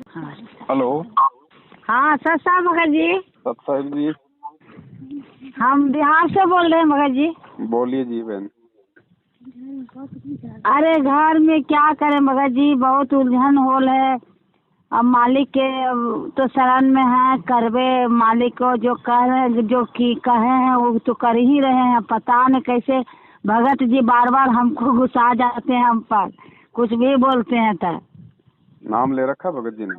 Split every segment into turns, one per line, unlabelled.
हाँ।
हेलो।
हाँ सर साहब मगर जी,
सत साहिब जी,
हम बिहार से बोल रहे हैं मगर जी।
बोलिए जी बहन।
अरे घर में क्या करें मगर जी, बहुत उलझन होल है। अब मालिक के तो शरण में है, करवे मालिक को जो कह रहे हैं, जो की कहे हैं वो तो कर ही रहे हैं। पता नहीं कैसे भगत जी बार बार हमको गुस्सा जाते हैं, हम पर कुछ भी बोलते हैं तो।
नाम ले रखा भगत जी ने?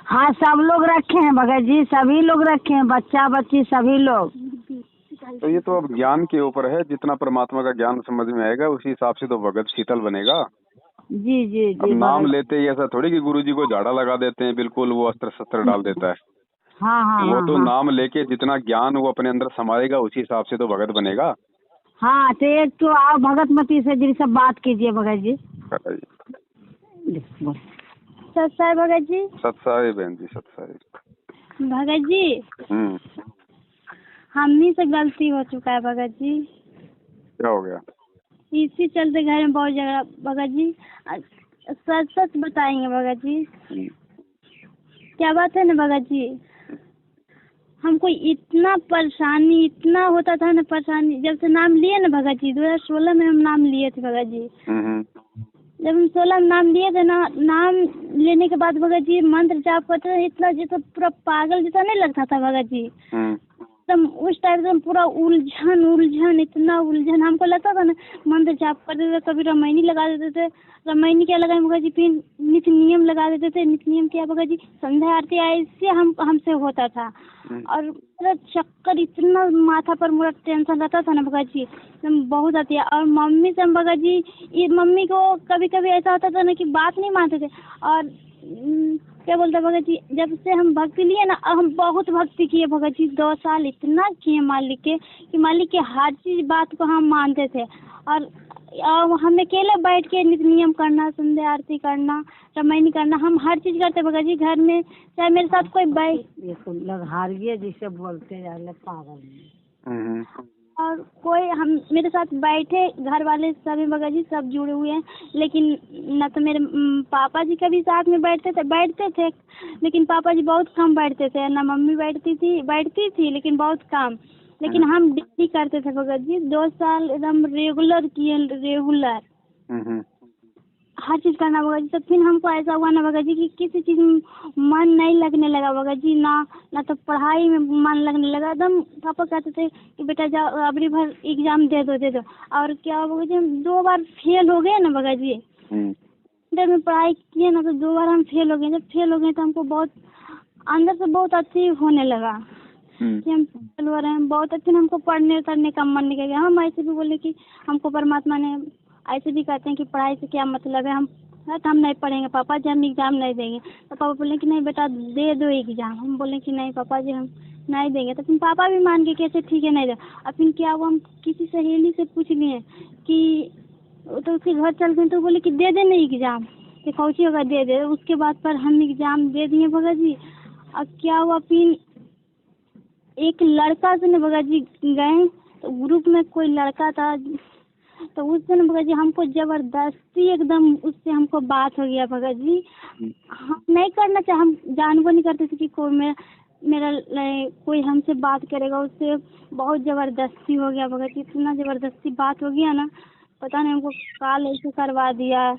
हाँ सब लोग रखे हैं भगत जी, सभी लोग रखे हैं, बच्चा बच्ची सभी लोग।
तो ये तो अब ज्ञान के ऊपर है, जितना परमात्मा का ज्ञान समझ में आएगा उसी हिसाब से तो भगत शीतल बनेगा।
जी जी
अब
जी
नाम
भगत।
लेते ही ऐसा थोड़ी कि गुरु जी को झाड़ा लगा देते हैं, बिल्कुल वो अस्त्र शस्त्र डाल देता है।
हाँ हाँ
वो
हाँ
तो
हाँ।
नाम लेके जितना ज्ञान वो अपने अंदर समाएगा उसी हिसाब से तो भगत बनेगा।
हाँ तो एक तो आप भगत मती से जी सब बात कीजिए भगत जी। सत साहब भगत जी।
सत साहिब बहन जी, सत साहिब।
भगत जी हमनी से गलती हो चुका है भगत जी।
क्या हो गया?
इसी चलते घर में बहुत झगड़ा भगत जी। सच सच बताएंगे भगत जी। क्या बात है ना भगत जी, हमको इतना परेशानी इतना होता था ना, परेशानी जब से नाम लिए ना भगत जी, 2016 में हम नाम लिए थे भगत जी। जब हम 16 में नाम लिए थे ना, नाम लेने के बाद भगत जी मंत्र जाप करते थे, इतना जैसे पूरा पागल जैसा नहीं लगता था भगत जी। एकदम उस टाइम से पूरा उलझन उलझन, इतना उलझन हमको लगता था ना। मंत्र जाप करते थे, कभी रामायणी लगा देते थे। रामायणी क्या लगाए भगत जी, फिर नित्य नियम लगा देते थे। नित्य नियम क्या भगत जी, संध्या आरती ऐसे हमसे होता था। और पूरा चक्कर, इतना माथा पर पूरा टेंशन रहता था ना भगत जी, बहुत आती है। और मम्मी से हम भगत जी, ये मम्मी को कभी कभी ऐसा होता था ना कि बात नहीं मानते थे। और क्या बोलते भगत जी, जब से हम भक्ति लिए ना, हम बहुत भक्ति किए भगत जी, 2 साल इतना किए मालिक के कि मालिक के हर चीज बात को हम मानते थे। और हम अकेले बैठ के नित्य नियम करना, संध्या आरती करना, रामायणी करना, हम हर चीज करते भगत जी घर में। चाहे मेरे साथ कोई हारिए जिसे बोलते पागल, और कोई हम मेरे साथ बैठे घर वाले सभी भगत जी सब जुड़े हुए हैं। लेकिन न तो मेरे पापा जी कभी साथ में बैठते थे, लेकिन पापा जी बहुत कम बैठते थे। ना मम्मी बैठती थी लेकिन बहुत कम। लेकिन हम डेली करते थे भगत जी, 2 साल एकदम रेगुलर किए, रेगुलर हर चीज करना भगत जी। तो फिर हमको ऐसा हुआ ना भगत जी कि किसी चीज में मन नहीं लगने लगा भगत जी, ना तो पढ़ाई में मन लगने लगा। एकदम पापा कहते थे कि बेटा जाओ अबरी भर एग्जाम दे दो। और क्या भगत जी, हम 2 बार फेल हो गए ना भगत जी। इंटर में पढ़ाई किए ना तो 2 बार हम फेल हो गए। जब फेल हो गए तो हमको बहुत अंदर से बहुत अच्छी होने लगा कि हम फेल हो रहे हैं, बहुत अच्छे। हमको पढ़ने करने का मन नहीं गया। हम ऐसे भी बोले कि हमको परमात्मा ने ऐसे भी कहते हैं कि पढ़ाई से क्या मतलब है, हम नहीं पढ़ेंगे पापा जी, हम एग्जाम नहीं देंगे। तो पापा बोले कि नहीं बेटा दे दो एग्जाम। हम बोले कि नहीं पापा जी हम नहीं देंगे। तो फिर पापा भी मान गए कैसे ठीक है नहीं दे। और फिर क्या हुआ, हम किसी सहेली से पूछ लिए कि, तो उसके घर चल गए तो बोले कि दे देना एग्जाम, कि कौची होगा दे दे। उसके बाद पर हम एग्जाम दे दिए भगत जी। अब क्या हुआ, फिर एक लड़का से न भगत जी गए, तो ग्रुप में कोई लड़का था, तो उससे न भगत जी हमको जबरदस्ती एकदम उससे हमको बात हो गया भगत जी। हम नहीं करना चाहे, हम जानबो नहीं करते थे कि कोई मेरा कोई हमसे बात करेगा। उससे बहुत जबरदस्ती हो गया भगत जी, इतना जबरदस्ती बात हो गया ना, पता नहीं हमको काल ऐसे करवा दिया।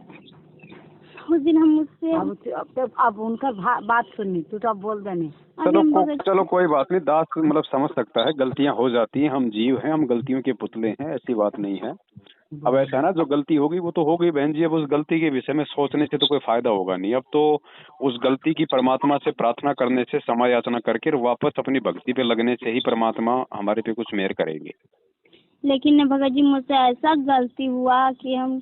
उस दिन हम उससे अब उनका बात सुननी, तू तो अब बोल देने।
चलो कोई बात नहीं, दास मतलब समझ सकता है, गलतियां हो जाती हैं, हम जीव हैं, हम गलतियों के पुतले हैं, ऐसी बात नहीं है। अब ऐसा है ना, जो गलती होगी वो तो हो गई बहन जी। अब उस गलती के विषय में सोचने से तो कोई फायदा होगा नहीं। अब तो उस गलती की परमात्मा से प्रार्थना करने से, समय याचना करके वापस अपनी भक्ति पे लगने से ही परमात्मा हमारे पे कुछ मेहर करेंगे।
लेकिन भगत जी मुझसे ऐसा गलती हुआ कि हम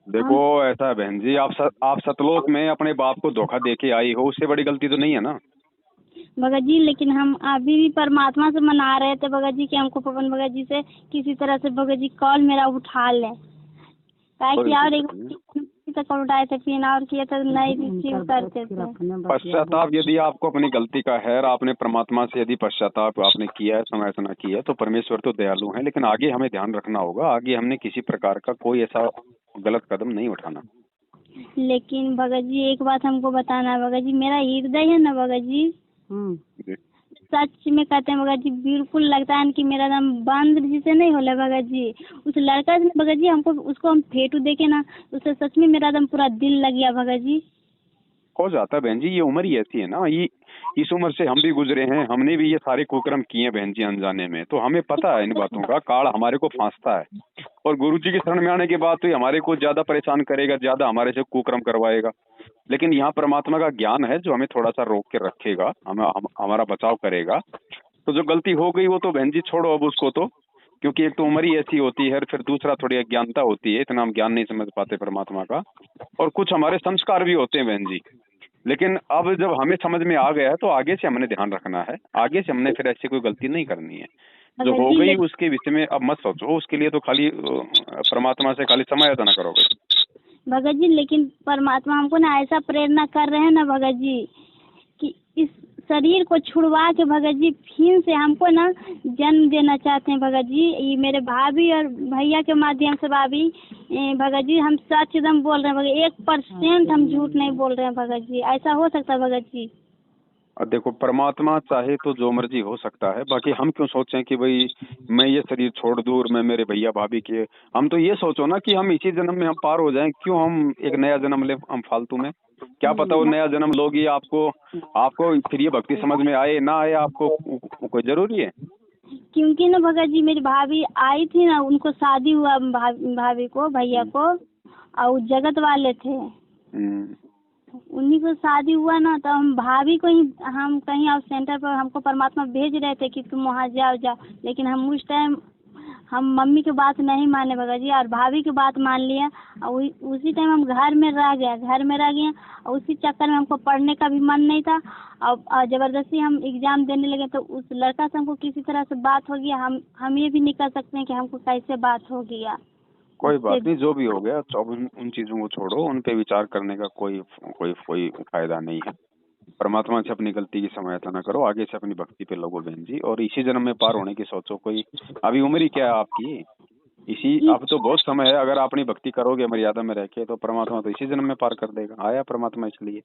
देखो ऐसा है बहन जी, आप सतलोक में अपने बाप को धोखा दे के आई हो, उससे बड़ी गलती तो नहीं है ना
भगत जी। लेकिन हम अभी भी परमात्मा से मना रहे थे भगत जी कि हमको पवन भगत जी से किसी तरह से भगत जी कॉल मेरा उठा ले, ताकि और एक कॉल उठाए थे फिर और किया तो नहीं रिसीव करते थे।
पश्चाताप यदि आपको अपनी गलती का है, आपने परमात्मा से यदि पश्चाताप आपने किया है, समाचना किया है, तो परमेश्वर तो दयालु है। लेकिन आगे हमें ध्यान रखना होगा, आगे हमने किसी प्रकार का कोई ऐसा गलत कदम नहीं उठाना।
लेकिन भगत जी एक बात हमको बताना है भगत जी, मेरा हृदय है ना भगत जी, सच में कहते हैं भगत जी, बिल्कुल लगता है कि मेरा दम बंद जिसे नहीं होला भगत जी। उस लड़का से भगत जी हमको उसको हम फेटू देखे ना, उससे सच में मेरा दम पूरा दिल लग गया भगत जी।
हो जाता है बहन जी, ये उम्र ही ऐसी है ना, ये इस उम्र से हम भी गुजरे हैं, हमने भी ये सारे कुकर्म किए हैं बहन जी अनजाने में, तो हमें पता है इन बातों का। काल हमारे को फांसता है और गुरुजी की शरण में आने के बाद तो ये हमारे को ज्यादा परेशान करेगा, ज्यादा हमारे से कुकर्म करवाएगा। लेकिन यहाँ परमात्मा का ज्ञान है जो हमें थोड़ा सा रोक के रखेगा, हमारा बचाव करेगा। तो जो गलती हो गई वो तो बहन जी छोड़ो अब उसको, तो क्योंकि एक तो उम्र ही ऐसी होती है, फिर दूसरा थोड़ी अज्ञानता होती है, इतना हम ज्ञान नहीं समझ पाते परमात्मा का, और कुछ हमारे संस्कार भी होते हैं बहन जी। लेकिन अब जब हमें समझ में आ गया है तो आगे से हमने ध्यान रखना है, आगे से हमने फिर ऐसी कोई गलती नहीं करनी है। जो हो गई उसके विषय में अब मत सोचो, उसके लिए तो खाली परमात्मा से खाली समय यातना करोगे
भगत जी। लेकिन परमात्मा हमको ना ऐसा प्रेरणा कर रहे हैं ना भगत जी, कि इस शरीर को छुड़वा के भगत जी फिर से हमको ना जन्म देना चाहते हैं भगत जी। ये मेरे भाभी और भैया के माध्यम से भाभी भगत जी हम सच एकदम बोल रहे हैं भगत, 1% हम झूठ नहीं बोल रहे हैं भगत जी। ऐसा हो सकता है भगत जी?
और देखो परमात्मा चाहे तो जो मर्जी हो सकता है, बाकी हम क्यों सोचें कि भाई मैं ये शरीर छोड़ दूं और मैं मेरे भैया भाभी के, हम तो ये सोचो ना कि हम इसी जन्म में हम पार हो जाएं, क्यों हम एक नया जन्म ले हम फालतू में। क्या पता वो नया जन्म लोगी आपको फिर ये भक्ति समझ में आए ना आए, आपको कोई जरूरी है।
क्योंकि ना भगत जी मेरी भाभी आई थी ना, उनको शादी हुआ भाभी को भैया को, और वो जगत वाले थे, उन्हीं को शादी हुआ ना, तो हम भाभी को ही हम कहीं और सेंटर पर हमको परमात्मा भेज रहे थे कि तुम वहाँ जाओ। लेकिन हम उस टाइम हम मम्मी की बात नहीं माने भगत जी, और भाभी की बात मान लिया, और उसी टाइम हम घर में रह गए, और उसी चक्कर में हमको पढ़ने का भी मन नहीं था, और जबरदस्ती हम एग्जाम देने लगे। तो उस लड़का से हमको किसी तरह से बात हो गया, हम ये भी नहीं कर सकते हैं कि हमको कैसे बात हो गया।
कोई बात नहीं, जो भी हो गया उन चीजों को छोड़ो, उन पे विचार करने का कोई फायदा नहीं है। परमात्मा से अपनी गलती की सहायता ना करो, आगे से अपनी भक्ति पे लगो बहन जी, और इसी जन्म में पार होने की सोचो। कोई अभी उम्र ही क्या है आपकी, अब तो बहुत समय है, अगर अपनी भक्ति करोगे मर्यादा में रह के तो परमात्मा तो इसी जन्म में पार कर देगा। आया परमात्मा इसलिए,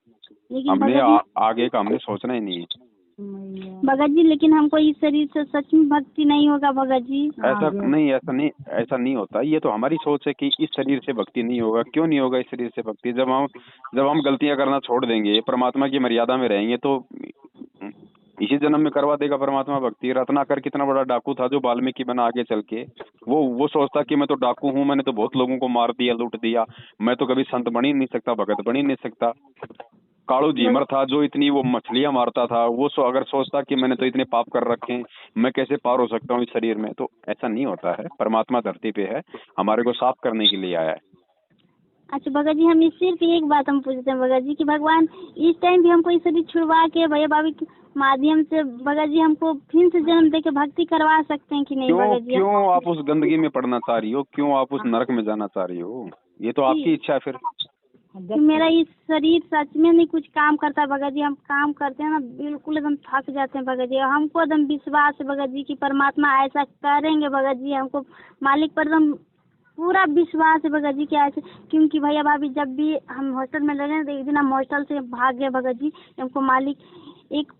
हमने आगे का हमने सोचना ही नहीं है
भगत जी। लेकिन हमको इस शरीर से सच में भक्ति नहीं होगा भगत जी।
ऐसा नहीं होता। ये तो हमारी सोच है कि इस शरीर से भक्ति नहीं होगा। क्यों नहीं होगा इस शरीर से भक्ति? जब हम गलतियां करना छोड़ देंगे, परमात्मा की मर्यादा में रहेंगे, तो इसी जन्म में करवा देगा परमात्मा भक्ति। रत्नाकर कितना बड़ा डाकू था जो वाल्मीकि बना आगे चल के, वो सोचता कि मैं तो डाकू हूँ, मैंने तो बहुत लोगों को मार दिया, लूट दिया, मैं तो कभी संत बन ही नहीं सकता, भगत बन ही नहीं सकता। कालू झीमर था जो इतनी वो मछलियां मारता था, वो अगर सोचता कि मैंने तो इतने पाप कर रखे हैं, मैं कैसे पार हो सकता हूँ इस शरीर में। तो ऐसा नहीं होता है। परमात्मा धरती पे है, हमारे को साफ करने के लिए आया है।
अच्छा भगत जी, हम सिर्फ एक बात हम पूछते हैं भगत जी कि भगवान इस टाइम भी हमको इस शरीर छुड़वा के भैया भाभी के माध्यम से भगत जी हमको फिर से जन्म दे के भक्ति करवा सकते हैं कि नहीं भगत जी?
क्यों आप उस गंदगी में पड़ना चाह रही हो? क्यों आप उस नरक में जाना चाह रही हो? ये तो आपकी इच्छा है। फिर
मेरा इस शरीर सच में नहीं कुछ काम करता भगत जी। हम काम करते हैं ना बिल्कुल एकदम थक जाते हैं भगत जी। हमको एकदम विश्वास है भगत जी कि परमात्मा ऐसा करेंगे भगत जी। हमको मालिक पर एकदम पूरा विश्वास है भगत जी कि ऐसे, क्योंकि भैया भाभी जब भी हम हॉस्टल में लगे तो एक दिन हम हॉस्टल से भाग गए भगत जी। हमको मालिक एक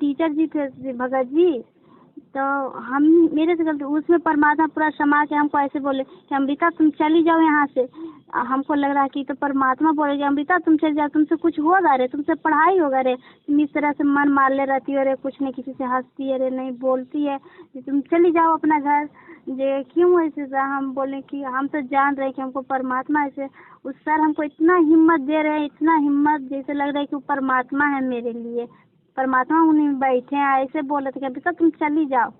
टीचर जी थे भगत जी, तो हम मेरे से गलती, उसमें परमात्मा पूरा समा के हमको ऐसे बोले कि अमृता तुम चली जाओ यहाँ से। हमको लग रहा कि तो परमात्मा बोलेगी अमृता तुम चली जाओ, तुमसे कुछ होगा रे, तुमसे पढ़ाई होगा रे, तुम इस तरह से मन मार ले रहती हो रे, कुछ नहीं किसी से हंसती है रे, नहीं बोलती है, तुम चली जाओ अपना घर। जे क्यों ऐसे? हम बोले कि हम तो जान रहे कि हमको परमात्मा ऐसे, उस सर हमको इतना हिम्मत दे रहे हैं, इतना हिम्मत जैसे लग रहा है कि वो परमात्मा है मेरे लिए, परमात्मा उन्हीं में बैठे हैं। ऐसे बोले थे कि बेटा तुम चली जाओ,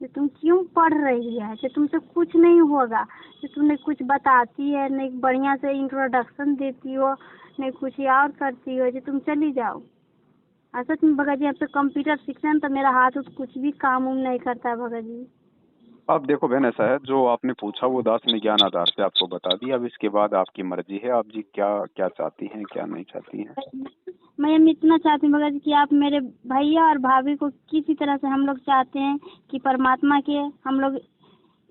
कि तुम क्यों पढ़ रही है, कि तुमसे कुछ नहीं होगा, कि तुमने कुछ बताती है नहीं, बढ़िया से इंट्रोडक्शन देती हो नहीं, कुछ और करती हो, कि तुम चली जाओ। ऐसा तुम भगत जी अब तो कंप्यूटर सीखना तो मेरा हाथ कुछ भी काम नहीं करता है भगत जी।
अब देखो बहन, ऐसा है जो आपने पूछा वो दास ने ज्ञान आधार से आपको बता दिया। अब इसके बाद आपकी मर्जी है, आप जी क्या क्या चाहती हैं क्या नहीं चाहती हैं।
मैं इतना चाहती हूँ भगत जी कि आप मेरे भैया और भाभी को किसी तरह से, हम लोग चाहते हैं कि परमात्मा के हम लोग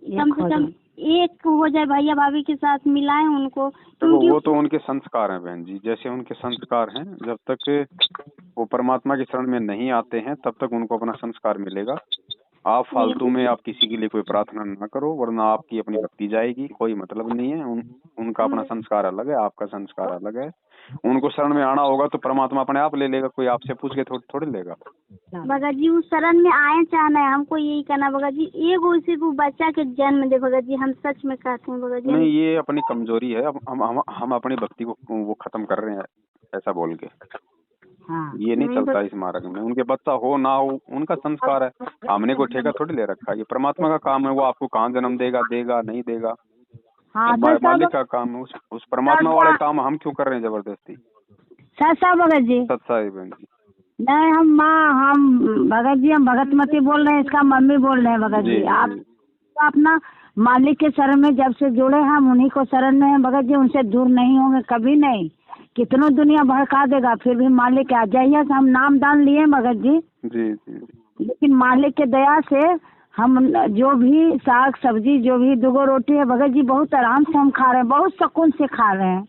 कम से कम एक हो जाए, भैया भाभी के साथ मिलाएं उनको,
देखो
क्योंकि
वो तो उनके संस्कार हैं बहन जी, जैसे उनके संस्कार हैं, जब तक वो परमात्मा की शरण में नहीं आते हैं तब तक उनको अपना संस्कार मिलेगा। आप फालतू में आप किसी के लिए कोई प्रार्थना ना करो, वरना आपकी अपनी भक्ति जाएगी, कोई मतलब नहीं है। उनका अपना संस्कार अलग है, आपका संस्कार अलग है। उनको शरण में आना होगा तो परमात्मा अपने आप ले लेगा, कोई आपसे पूछ के थोड़ी लेगा।
भगत जी उस शरण में आए चाहे नहीं, हमको यही करना भगत जी। एगो सिर्फ बच्चा के जन्म दे भगत जी, हम सच में कहते हैं भगत जी।
नहीं, ये अपनी कमजोरी है। अब हम अपनी भक्ति को वो खत्म कर रहे हैं ऐसा बोल के।
हाँ,
ये नहीं चलता इस मार्ग में। उनके बच्चा हो ना हो उनका संस्कार है, हमने कोई ठेका थोड़ी ले रखा है। ये परमात्मा का काम है, वो आपको कहाँ जन्म देगा, देगा नहीं देगा,
हाँ,
मालिक का काम है। उस परमात्मा वाले काम हम क्यों कर रहे हैं जबरदस्ती।
सच्चा भगत जी।
सच्चा है बहन जी।
नहीं, हम भगत जी, हम भगतमती बोल रहे हैं, इसका मम्मी बोल रहे हैं भगत जी। आप तो अपना मालिक के शरण में जब से जुड़े हैं, हम उन्हीं को शरण में हैं भगत जी, उनसे दूर नहीं होंगे कभी नहीं। कितनों दुनिया भड़का देगा फिर भी मालिक आ जाइए। हम नाम दान लिए भगत जी,
जी जी,
लेकिन मालिक के दया से हम जो भी साग सब्जी, जो भी 2 रोटी है भगत जी, बहुत आराम से हम खा रहे हैं, बहुत सुकून से खा रहे हैं।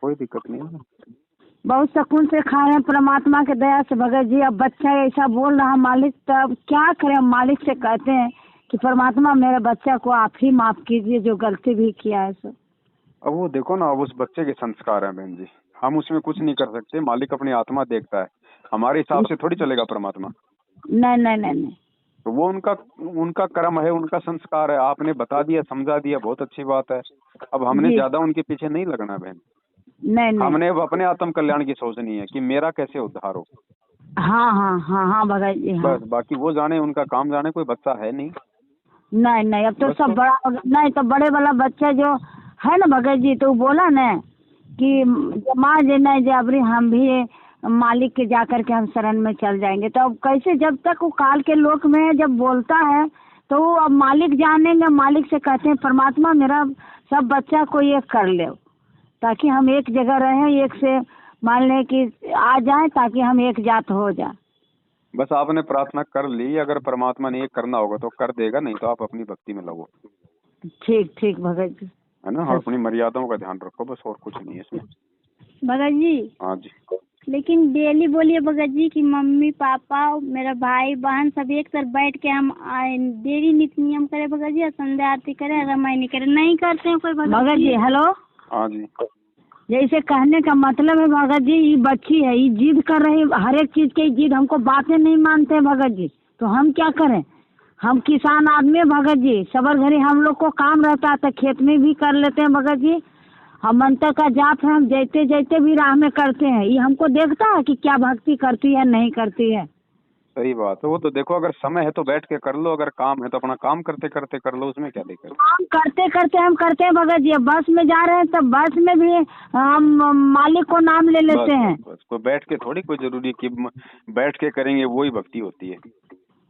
कोई दिक्कत नहीं है,
बहुत सुकून से खा रहे हैं परमात्मा के दया से भगत जी। अब बच्चा ऐसा बोल रहा मालिक, तब क्या करें। हम मालिक से कहते हैं कि परमात्मा मेरे बच्चा को आप ही माफ कीजिए, जो गलती भी किया है सो।
अब वो देखो ना, अब उस बच्चे के संस्कार हैं बहन जी, हम उसमें कुछ नहीं कर सकते। मालिक अपनी आत्मा देखता है, हमारे हिसाब से थोड़ी चलेगा परमात्मा।
नहीं नहीं नहीं नहीं,
तो वो उनका कर्म है, उनका संस्कार है। आपने बता दिया, समझा दिया, बहुत अच्छी बात है। अब हमने ज्यादा उनके पीछे नहीं लगना बहन।
नहीं,
हमने अपने आत्म कल्याण की सोचनी है कि मेरा कैसे उद्धार हो।
हाँ हाँ हाँ हाँ भगत जी, हाँ।
बस बाकी वो जाने, उनका काम जाने, कोई बच्चा है नहीं।
नहीं नहीं, अब तो सब बड़ा नहीं, तो बड़े वाला बच्चा जो है ना भगत जी, तो बोला ना कि माँ जे नहीं जबरी हम भी मालिक के जा करके हम शरण में चल जाएंगे। तो अब कैसे, जब तक वो काल के लोक में जब बोलता है तो वो अब मालिक जानेंगे। मालिक से कहते हैं परमात्मा मेरा सब बच्चा को एक कर ले, ताकि हम एक जगह रहें, एक से मान लें कि आ जाए, ताकि हम एक जात हो जाए।
बस आपने प्रार्थना कर ली, अगर परमात्मा ने एक करना होगा तो कर देगा, नहीं तो आप अपनी भक्ति में लगो।
ठीक ठीक भगत जी,
है ना, और अपनी मर्यादाओं का ध्यान रखो, बस और कुछ नहीं है इसमें।
भगत जी।
हाँ जी।
लेकिन डेली बोलिए भगत जी कि मम्मी पापा मेरा भाई बहन सब एक साथ बैठ के हम डेली नित्य नियम करे भगत जी, संध्या आरती करे, रामायण करे। नहीं करते हैं कोई भगत जी। हेलो।
हाँ जी।
जैसे कहने का मतलब है भगत जी, ये बच्ची है, ये जिद कर रही, हर एक चीज की जिद, हमको बातें नहीं मानते भगत जी, तो हम क्या करें। हम किसान आदमी भगत जी, सबर घड़ी हम लोग को काम रहता है तो खेत में भी कर लेते हैं भगत जी। हम मंत्र का जाप है, हम जैते जैते भी राह में करते हैं। ये हमको देखता है कि क्या भक्ति करती है नहीं करती है।
सही बात है, वो तो देखो, अगर समय है तो बैठ के कर लो, अगर काम है तो अपना काम करते करते कर लो, उसमें क्या दिक्कत।
काम करते करते हम करते हैं भगत जी। बस में जा रहे हैं तो बस में भी हम मालिक को नाम ले लेते हैं।
बस कोई बैठ के थोड़ी कोई जरूरी कि बैठ के करेंगे वही भक्ति होती है।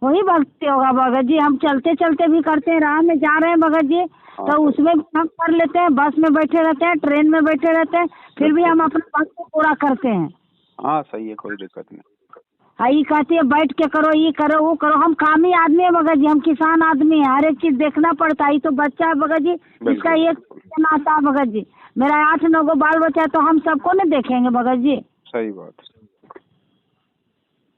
वही भक्ति होगा भगत जी। हम चलते चलते भी करते हैं, राह में जा रहे हैं भगत जी, तो उसमें भी हम कर लेते हैं। बस में बैठे रहते हैं, ट्रेन में बैठे रहते हैं, फिर भी हम अपना भक्ति पूरा करते हैं।
हाँ सही है, कोई दिक्कत नहीं।
हाँ, ये कहती है बैठ के करो, ये करो वो करो। हम कामी आदमी है भगत जी, हम किसान आदमी है, हर एक चीज देखना पड़ता है। ये तो बच्चा है भगत जी, इसका एक नाता है भगत जी। मेरा 8-9 गो बाल बच्चा है, तो हम सबको नहीं देखेंगे भगत जी।
सही बात।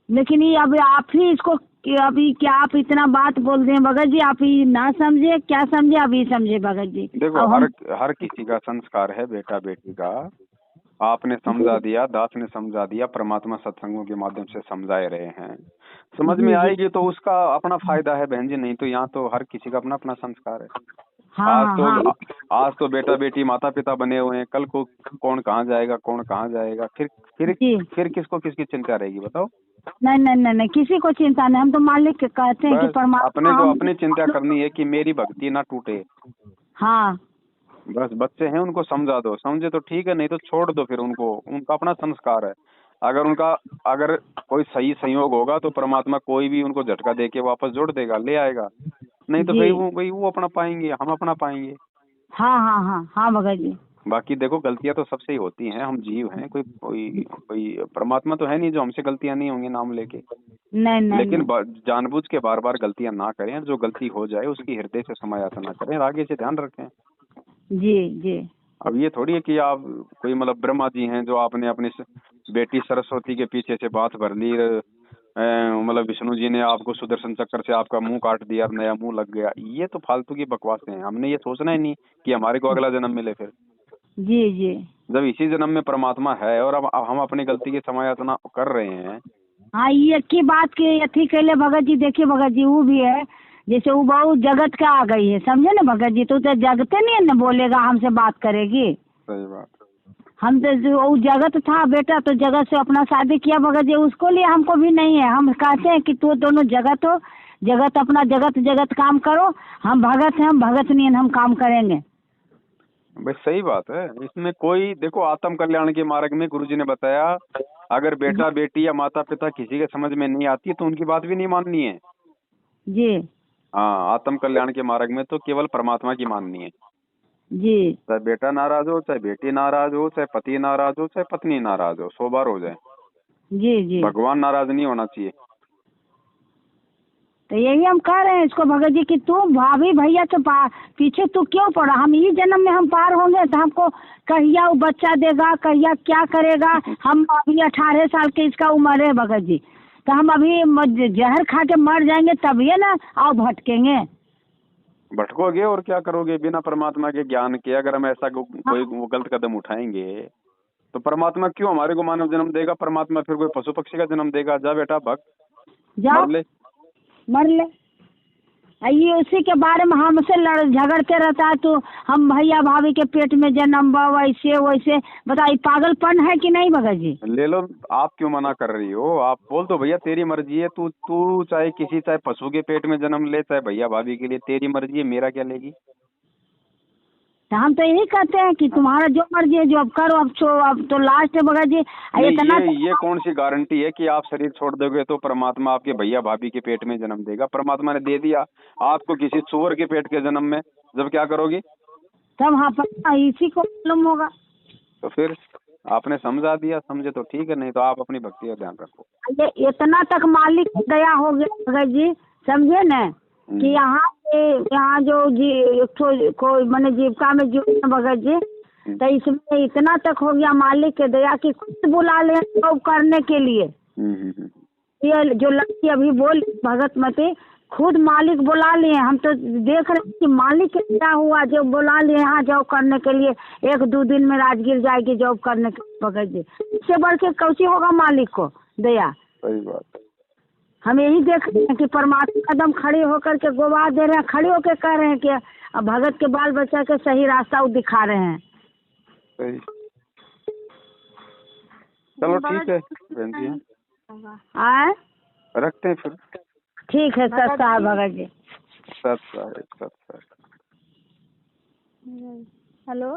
लेकिन ये अब आप ही इसको अभी क्या आप इतना बात बोल रहे हैं भगत जी, आप ये ना समझे, क्या समझे, अभी समझे भगत जी।
देखो हर किसी का संस्कार है बेटा बेटी का। आपने समझा दिया, दास ने समझा दिया, परमात्मा सत्संगों के माध्यम से समझाए रहे हैं, समझ में आएगी तो उसका अपना फायदा है बहन जी। नहीं तो यहाँ तो हर किसी का अपना अपना संस्कार है।
हाँ,
आज तो बेटा बेटी माता पिता बने हुए हैं, कल को कौन कहाँ जाएगा, कौन कहाँ जाएगा, फिर किसको किसकी चिंता रहेगी बताओ।
नहीं नहीं नहीं नहीं, किसी को चिंता नहीं। हम तो मालिक के कहते हैं कि परमात्मा,
अपने को अपनी चिंता करनी है कि मेरी भक्ति ना टूटे।
हाँ,
बस बच्चे हैं, उनको समझा दो, समझे तो ठीक है, नहीं तो छोड़ दो फिर उनको। उनका अपना संस्कार है। अगर कोई सही संयोग होगा तो परमात्मा कोई भी उनको झटका दे के वापस जोड़ देगा, ले आएगा। नहीं तो फिर वो अपना पाएंगे, हम अपना पाएंगे।
हाँ हाँ हाँ हाँ भगत जी।
बाकी देखो गलतियां तो सबसे ही होती हैं, हम जीव हैं, कोई परमात्मा तो है नहीं जो हमसे गलतियां नहीं होंगी नाम लेके।
नहीं नहीं
लेकिन जानबूझ के बार बार गलतियां ना करें, जो गलती हो जाए उसकी हृदय से क्षमा याचना करें, आगे से ध्यान रखें।
जी जी।
अब ये थोड़ी है कि आप कोई मतलब ब्रह्मा जी हैं जो आपने अपनी बेटी सरस्वती के पीछे से बात भर ली, मतलब विष्णु जी ने आपको सुदर्शन चक्र से आपका मुंह काट दिया, नया मुंह लग गया। ये तो फालतू की बकवासें हैं। हमने ये सोचना ही नहीं कि हमारे को अगला जन्म मिले। फिर
जी जी।
जब इसी जन्म में परमात्मा है और अब हम अपनी गलती की क्षमा याचना कर रहे हैं।
हाँ, ये की बात के अथी कैले भगत जी, देखिए भगत जी वो भी है, जैसे वो बहुत जगत का आ गई है, समझे ना भगत जी, तो जगते नहीं है ना, बोलेगा हमसे बात करेगी।
सही बात।
हम तो वो जगत था बेटा, तो जगत से अपना शादी किया भगत जी, उसको लिए हमको भी नहीं है। हम कहते हैं कि तू दोनों जगत हो, जगत अपना जगत काम करो, हम भगत हैं, हम भगत नहीं हम काम करेंगे।
भाई सही बात है, इसमें कोई देखो आत्म कल्याण के मार्ग में गुरुजी ने बताया, अगर बेटा बेटी या माता पिता किसी के समझ में नहीं आती तो उनकी बात भी नहीं माननी है।
जी
हाँ, आत्म कल्याण के मार्ग में तो केवल परमात्मा की माननी है।
जी।
चाहे बेटा नाराज हो, चाहे बेटी नाराज हो, चाहे पति नाराज हो, चाहे पत्नी नाराज हो, 100 बार हो जाए,
जी जी।
भगवान नाराज नहीं होना चाहिए।
तो यही हम कह रहे हैं इसको भगत जी कि तू भाभी भैया तो पीछे तू क्यों पड़ा, हम इस जन्म में हम पार होंगे तो हमको कहिया वो बच्चा देगा, कहिया क्या करेगा। हम अभी 18 साल के इसका उम्र है भगत जी, तो हम अभी जहर खा के मर जाएंगे तभी ना आओ भटकेंगे।
भटकोगे और क्या करोगे बिना परमात्मा के ज्ञान के। अगर हम ऐसा कोई गलत कदम उठाएंगे तो परमात्मा क्यों हमारे को मानव जन्म देगा? परमात्मा फिर कोई पशु पक्षी का जन्म देगा? जा बेटा भग,
जाओ मर ले। ये उसी के बारे में हमसे झगड़ते रहता है, तो हम भैया भाभी के पेट में जन्म वैसे वैसे, बताइए पागलपन है कि नहीं भगत जी?
ले लो, आप क्यों मना कर रही हो? आप बोल दो भैया तेरी मर्जी है, तू चाहे पशु के पेट में जन्म ले, चाहे भैया भाभी के लिए, तेरी मर्जी है, मेरा क्या लेगी?
तो हम तो यही कहते हैं कि तुम्हारा जो मर्जी है जो अब करो। अब तो लास्ट है भगत जी।
ये कौन सी गारंटी है कि आप शरीर छोड़ दोगे तो परमात्मा आपके भैया भाभी के पेट में जन्म देगा? परमात्मा ने दे दिया आपको किसी सुअर के पेट के जन्म में, जब क्या करोगी?
तब हाँ इसी को मालूम होगा।
तो फिर आपने समझा दिया, समझे तो ठीक है, नहीं तो आप अपनी भक्ति का ध्यान रखो।
ये इतना तक मालिक दया हो गया भगत जी, समझे न कि यहाँ जो कोई मैंने जीविका में जो भगत जी, तो इसमें इतना तक हो गया मालिक के दया कि खुद बुला ले जॉब करने के लिए। ये जो लड़की अभी बोल भगत मती, खुद मालिक बुला लिए। हम तो देख रहे हैं कि मालिक क्या हुआ जो बुला लिए यहाँ जॉब करने के लिए। 1-2 दिन में राजगीर जाएगी जॉब करने के भगत जी, इससे बढ़ के कैसी होगा मालिक को दया।
सही बात।
हम यही देख रहे हैं कि परमात्मा कदम खड़े होकर के गवाह दे रहे हैं, खड़े होकर कह रहे हैं कि भगत के बाल बच्चा के सही रास्ता वो दिखा रहे हैं।
सही। चलो ठीक है बहन जी,
आए
रखते हैं फिर।
ठीक है सर साहब भगत जी।
सत साहब।
हेलो।